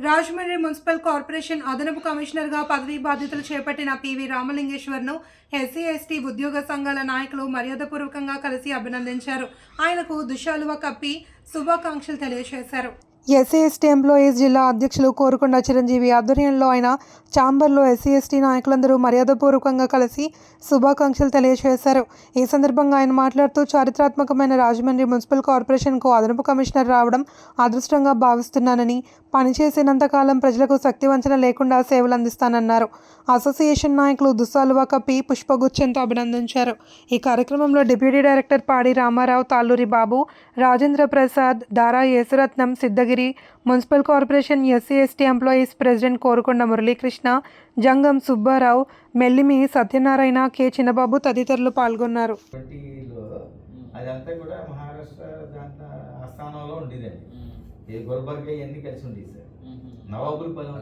Rajahmundry municipal corporation అదనపు కమిషనర్గా పదవీ బాధ్యతలు చేపట్టిన పివి రామలింగేశ్వర్ను ఎస్సీ ఎస్టీ ఉద్యోగ సంఘాల నాయకులు మర్యాదపూర్వకంగా కలిసి అభినందించారు. ఆయనకు దుశాలువ కప్పి శుభాకాంక్షలు తెలియజేశారు. ఎస్సీ ఎస్టీ ఎంప్లాయీస్ జిల్లా అధ్యక్షులు కోరుకొండ చిరంజీవి ఆధ్వర్యంలో ఆయన ఛాంబర్లో ఎస్సీ ఎస్టీ నాయకులందరూ మర్యాదపూర్వకంగా కలిసి శుభాకాంక్షలు తెలియజేశారు. ఈ సందర్భంగా ఆయన మాట్లాడుతూ చారిత్రాత్మకమైన రాజమండ్రి మున్సిపల్ కార్పొరేషన్కు అదనపు కమిషనర్ రావడం అదృష్టంగా భావిస్తున్నానని, పనిచేసినంతకాలం ప్రజలకు శక్తివంచన లేకుండా సేవలు అందిస్తానన్నారు. అసోసియేషన్ నాయకులు దుస్సాలువా కప్పి పుష్పగుచ్చంతో అభినందించారు. ఈ కార్యక్రమంలో డిప్యూటీ డైరెక్టర్ పాడి రామారావు, తాళ్ళూరి బాబు, Rajendra Prasad, Dara Yesuratnam, Siddhagiri, municipal corporation SC ST employees president Korukonda Muralikrishna, Jangam Subbarao, Mellimi Satyanarayana, K Chinnababu తదితరులు పాల్గొన్నారు. అదంతా కూడా మహారాష్ట్ర దాంట్లో ఆస్థానంలో ఉండేదండి. ఏ గుల్బర్గా ఇవన్నీ కలిసి ఉండేది సార్. నవాబుల్ పాలెం.